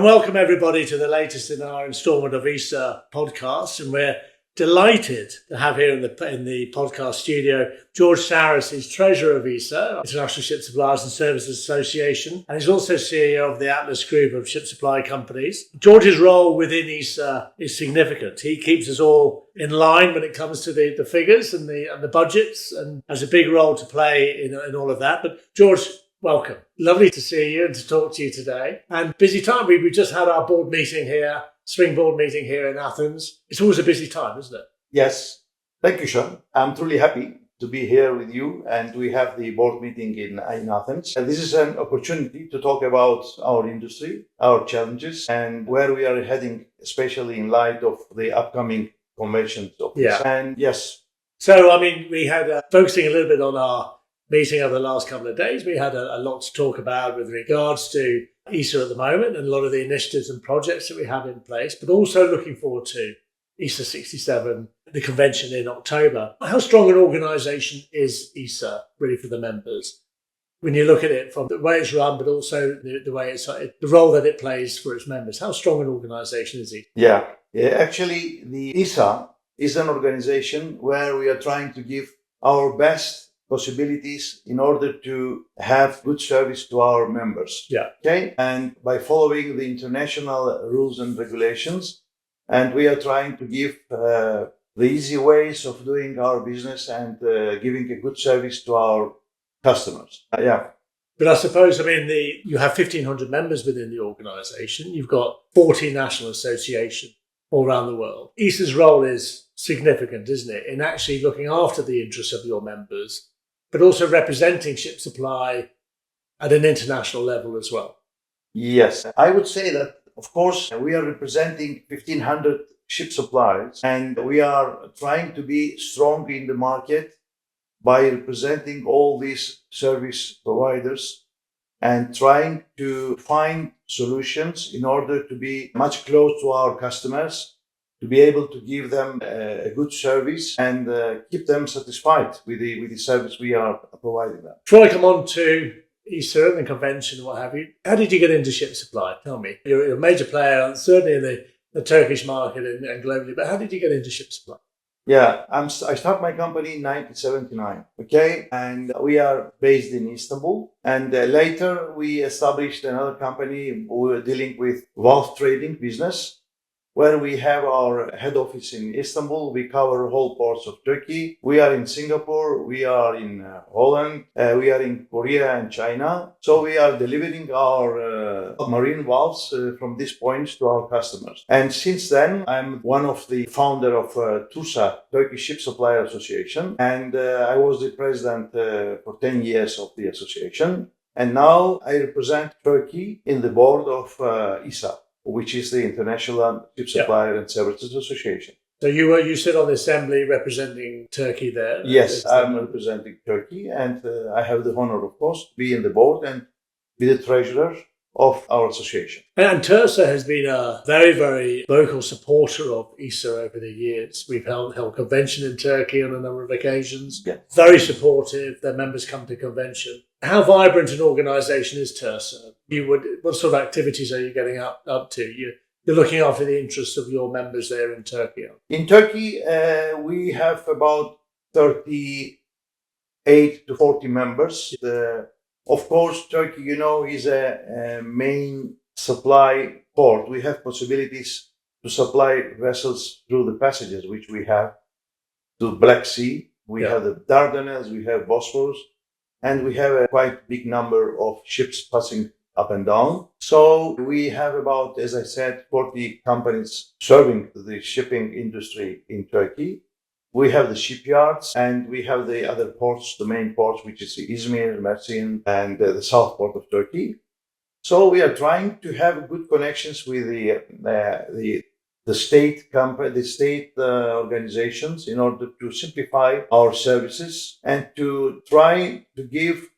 And welcome everybody to the latest in our instalment of ISSA podcast. And we're delighted to have here in the podcast studio George Saris, who's Treasurer of ISSA, International Ship Suppliers and Services Association, and he's also CEO of the Atlas Group of ship supply companies. George's role within ISSA is significant. He keeps us all in line when it comes to the figures and the budgets, and has a big role to play in all of that. But George, welcome. Lovely to see you and to talk to you today. And busy time. We just had our board meeting here, spring board meeting here in Athens. It's always a busy time, isn't it? Yes. Thank you, Sean. I'm truly happy to be here with you, and we have the board meeting in Athens. And this is an opportunity to talk about our industry, our challenges, and where we are heading, especially in light of the upcoming conventions of this. And yes. So, we had, focusing a little bit on our meeting over the last couple of days, we had a lot to talk about with regards to ISSA at the moment and a lot of the initiatives and projects that we have in place, but also looking forward to ISSA67, the convention in October. How strong an organisation is ISSA really for the members? When you look at it from the way it's run, but also the way the role that it plays for its members, how strong an organisation is it? Yeah. Actually, the ISSA is an organisation where we are trying to give our best possibilities in order to have good service to our members. Okay. And by following the international rules and regulations, and we are trying to give the easy ways of doing our business and giving a good service to our customers. But I suppose, you have 1,500 members within the organisation. You've got 40 national associations all around the world. ISSA's role is significant, isn't it, in actually looking after the interests of your members, but also representing ship supply at an international level as well. Yes, I would say that, of course, we are representing 1,500 ship suppliers, and we are trying to be strong in the market by representing all these service providers and trying to find solutions in order to be much close to our customers, to be able to give them a good service and keep them satisfied with the service we are providing them. Before I come on to ISSA and the convention and what have you, how did you get into ship supply? Tell me. You're a major player, certainly in the Turkish market and globally, but how did you get into ship supply? Yeah, I started my company in 1979, okay? And we are based in Istanbul. And later we established another company. We were dealing with valve trading business, where we have our head office in Istanbul. We cover whole ports of Turkey. We are in Singapore. We are in Holland. We are in Korea and China. So we are delivering our marine valves from these points to our customers. And since then, I'm one of the founder of TUSA, Turkish Ship Supplier Association. And I was the president for 10 years of the association. And now I represent Turkey in the board of ISSA, which is the International Ship Supplier and Services Association. So you sit on the assembly representing Turkey there? Yes, I'm representing Turkey, and I have the honor, of course, to be in the board and be the treasurer of our association. And TUSA has been a very, very vocal supporter of ISSA over the years. We've held convention in Turkey on a number of occasions. Yeah. Very supportive. Their members come to convention. How vibrant an organisation is TUSA? What sort of activities are you getting up to? You're looking after the interests of your members there in Turkey. In Turkey, we have about 38 to 40 members. Of course, Turkey, is a main supply port. We have possibilities to supply vessels through the passages which we have to Black Sea. We have the Dardanelles, we have Bosphorus, and we have a quite big number of ships passing up and down. So we have about, as I said, 40 companies serving the shipping industry in Turkey. We have the shipyards, and we have the other ports, the main ports, which is Izmir, Mersin, and the south port of Turkey. So we are trying to have good connections with the state organizations in order to simplify our services and to try to give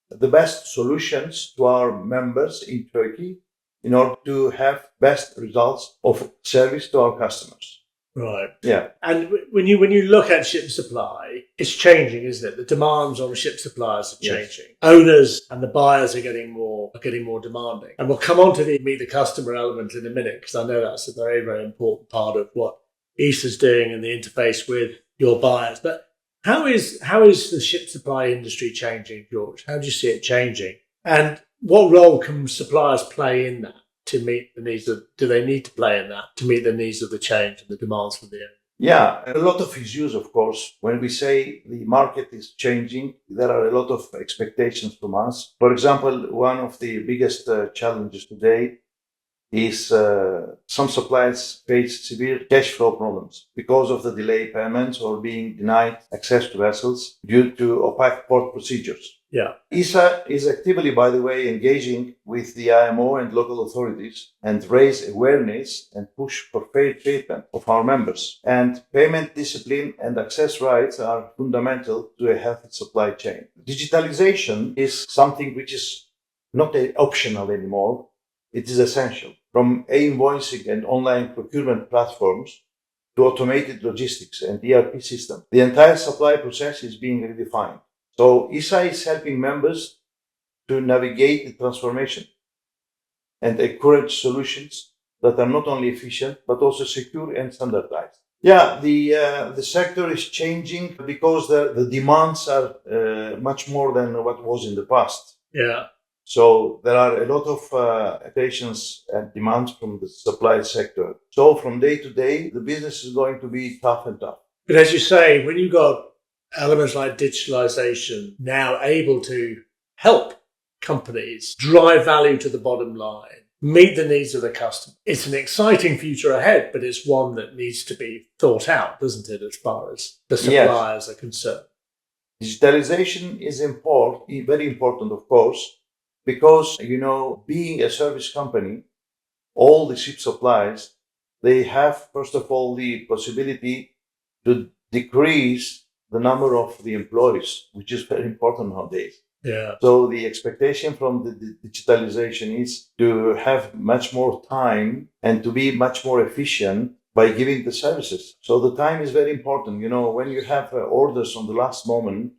the best solutions to our members in Turkey in order to have best results of service to our customers. Right. Yeah. And when you look at ship supply, it's changing, isn't it? The demands on ship suppliers are changing. Yes. Owners and the buyers are getting more demanding. And we'll come on to the meet the customer element in a minute, because I know that's a very, very important part of what ISSA's doing and the interface with your buyers. But how is the ship supply industry changing, George? How do you see it changing? And what role can suppliers play in that to meet the needs of, do they need to play in that to meet the needs of the change and the demands from the owner? Yeah, a lot of issues, of course. When we say the market is changing, there are a lot of expectations from us. For example, one of the biggest challenges today is some suppliers face severe cash flow problems because of the delayed payments or being denied access to vessels due to opaque port procedures. Yeah. ISSA is actively, by the way, engaging with the IMO and local authorities and raise awareness and push for fair treatment of our members. And payment discipline and access rights are fundamental to a healthy supply chain. Digitalization is something which is not optional anymore. It is essential. From e-invoicing and online procurement platforms to automated logistics and ERP systems, the entire supply process is being redefined. So ISSA is helping members to navigate the transformation and encourage solutions that are not only efficient, but also secure and standardized. Yeah, the sector is changing because the demands are much more than what was in the past. Yeah. So there are a lot of expectations and demands from the supply sector. So from day to day, the business is going to be tough and tough. But as you say, when you've got elements like digitalization now able to help companies drive value to the bottom line, meet the needs of the customer, it's an exciting future ahead, but it's one that needs to be thought out, doesn't it, as far as the suppliers are concerned? Digitalization is very important, of course, because, being a service company, all the ship suppliers, they have, first of all, the possibility to decrease the number of the employees, which is very important nowadays. Yeah. So the expectation from the digitalization is to have much more time and to be much more efficient by giving the services. So the time is very important. When you have orders on the last moment,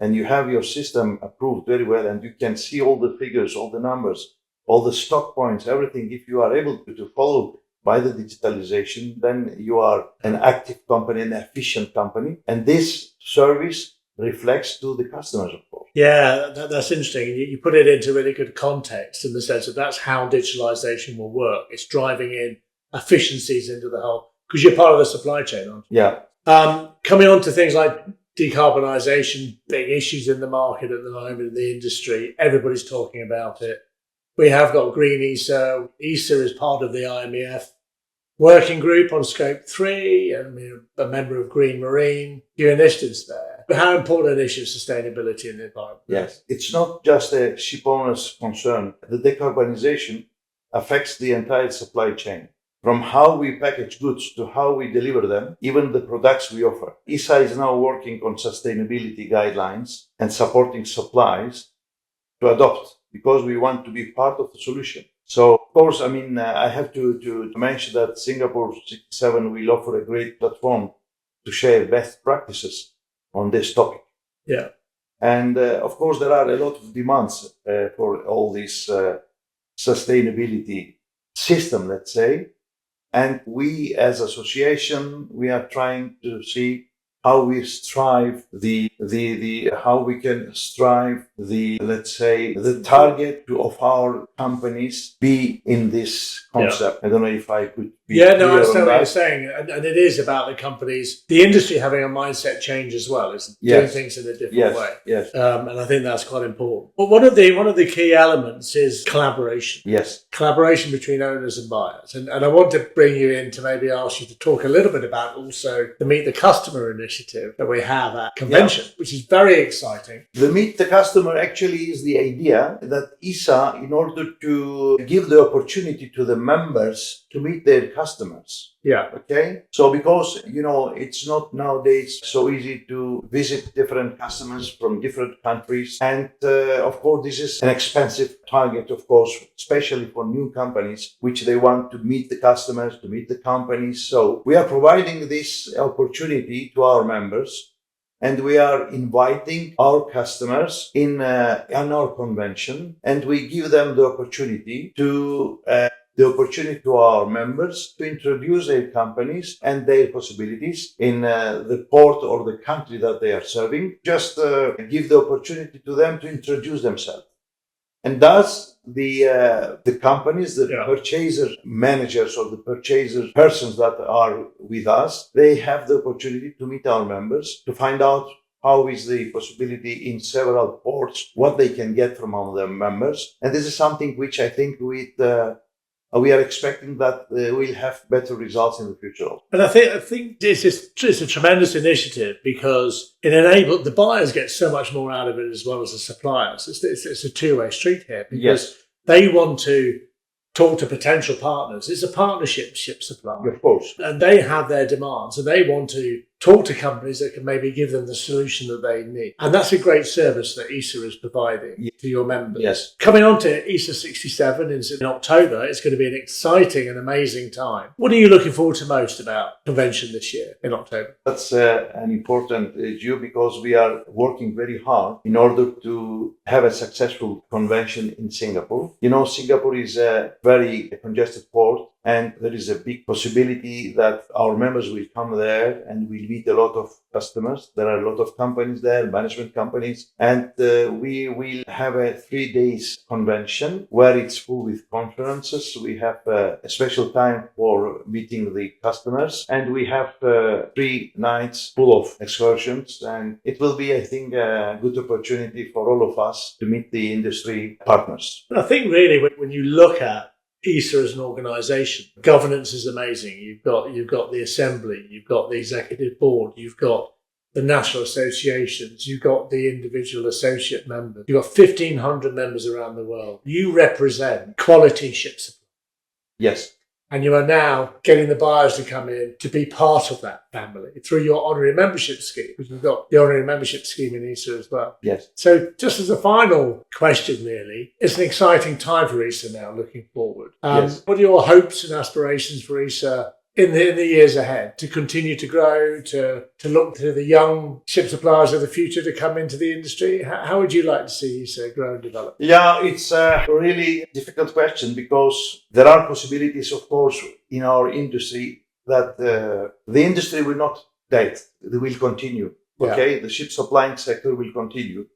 and you have your system approved very well, and you can see all the figures, all the numbers, all the stock points, everything. If you are able to follow by the digitalization, then you are an active company, an efficient company. And this service reflects to the customers, of course. Yeah, that's interesting. You put it into really good context in the sense that that's how digitalization will work. It's driving in efficiencies into the whole, because you're part of the supply chain, aren't you? Yeah. Coming on to things like decarbonisation, big issues in the market at the moment in the industry. Everybody's talking about it. We have got Green ISSA. ISSA is part of the IMEF working group on Scope 3, and a member of Green Marine. Your initiatives there. But how important an issue is sustainability in the environment? Yes, it's not just a ship owner's concern. The decarbonisation affects the entire supply chain. From how we package goods to how we deliver them, even the products we offer. ISSA is now working on sustainability guidelines and supporting suppliers to adopt, because we want to be part of the solution. So, of course, I have to mention that Singapore 67 will offer a great platform to share best practices on this topic. Yeah. And, of course, there are a lot of demands for all this sustainability system, let's say. And we, as association, we are trying to see how we strive how we can strive let's say, the target of our companies be in this concept. Yeah. I don't know if I could be I understand what you're saying. And it is about the companies, the industry having a mindset change as well, isn't it? Doing things in a different way. Yes. And I think that's quite important. But one of the key elements is collaboration. Yes. Collaboration between owners and buyers. And I want to bring you in to maybe ask you to talk a little bit about also the Meet the Customer initiative that we have at convention, which is very exciting. The Meet the Customer actually is the idea that ISSA, in order to give the opportunity to the members to meet their customers. Yeah. Okay. So because, it's not nowadays so easy to visit different customers from different countries. And of course, this is an expensive target, of course, especially for new companies, which they want to meet the customers, to meet the companies. So we are providing this opportunity to our members. And we are inviting our customers in our convention, and we give them the opportunity to our members to introduce their companies and their possibilities in the port or the country that they are serving. Just give the opportunity to them to introduce themselves. And thus, the companies, the purchaser managers or the purchaser persons that are with us, they have the opportunity to meet our members, to find out how is the possibility in several ports, what they can get from our members. And this is something which I think we are expecting that we'll have better results in the future. And I think it's a tremendous initiative because it enables the buyers get so much more out of it as well as the suppliers. It's a two-way street here because they want to talk to potential partners. It's a partnership ship supply. Of course. And they have their demands and they want to talk to companies that can maybe give them the solution that they need. And that's a great service that ISSA is providing to your members. Yes. Coming on to ISSA67 in October, it's going to be an exciting and amazing time. What are you looking forward to most about convention this year in October? That's an important issue because we are working very hard in order to have a successful convention in Singapore. Singapore is a very congested port. And there is a big possibility that our members will come there and we'll meet a lot of customers. There are a lot of companies there, management companies. And we will have a 3 days convention where it's full with conferences. We have a special time for meeting the customers. And we have 3 nights full of excursions. And it will be, I think, a good opportunity for all of us to meet the industry partners. I think really when you look at ISSA as an organisation, governance is amazing. You've got the assembly, you've got the executive board, you've got the national associations, you've got the individual associate members, you've got 1,500 members around the world. You represent quality ship supply. Yes. And you are now getting the buyers to come in to be part of that family through your honorary membership scheme, because we've got the honorary membership scheme in ISSA as well. Yes. So just as a final question, really, it's an exciting time for ISSA now looking forward. Yes. What are your hopes and aspirations for ISSA in the years ahead to continue to grow, to look to the young ship suppliers of the future to come into the industry? How would you like to see ISSA grow and develop? Yeah, it's a really difficult question because there are possibilities, of course, in our industry that the industry will not die. It will continue. Okay, the ship supplying sector will continue.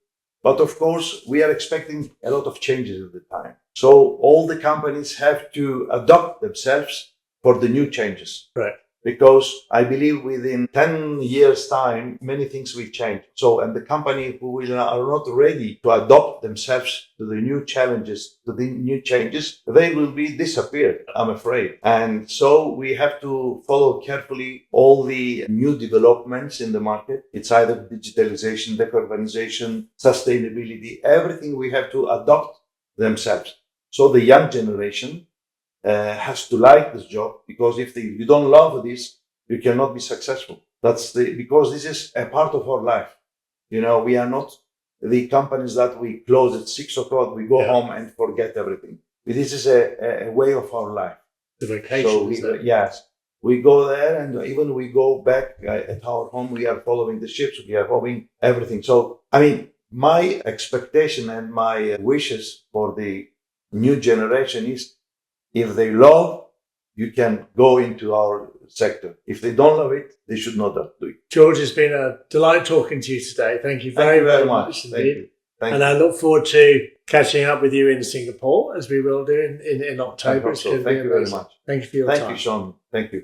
But of course, we are expecting a lot of changes at the time. So all the companies have to adapt themselves for the new changes. Right. Because I believe within 10 years' time, many things will change. So, and the company who are not ready to adopt themselves to the new challenges, to the new changes, they will be disappeared, I'm afraid. And so we have to follow carefully all the new developments in the market. It's either digitalization, decarbonization, sustainability, everything we have to adopt themselves. So the young generation has to like this job, because if you don't love this, you cannot be successful. Because this is a part of our life. We are not the companies that we close at 6 o'clock, we go home and forget everything. This is a way of our life. The vacation. Yes. We go there, and even we go back at our home, we are following the ships, we are following everything. So, my expectation and my wishes for the new generation is, if they love, you can go into our sector. If they don't love it, they should not do it. George, it's been a delight talking to you today. Thank you very much. Thank you. I look forward to catching up with you in Singapore, as we will do in October. So. Thank you very much. Thank you for your time. Thank you, Sean. Thank you.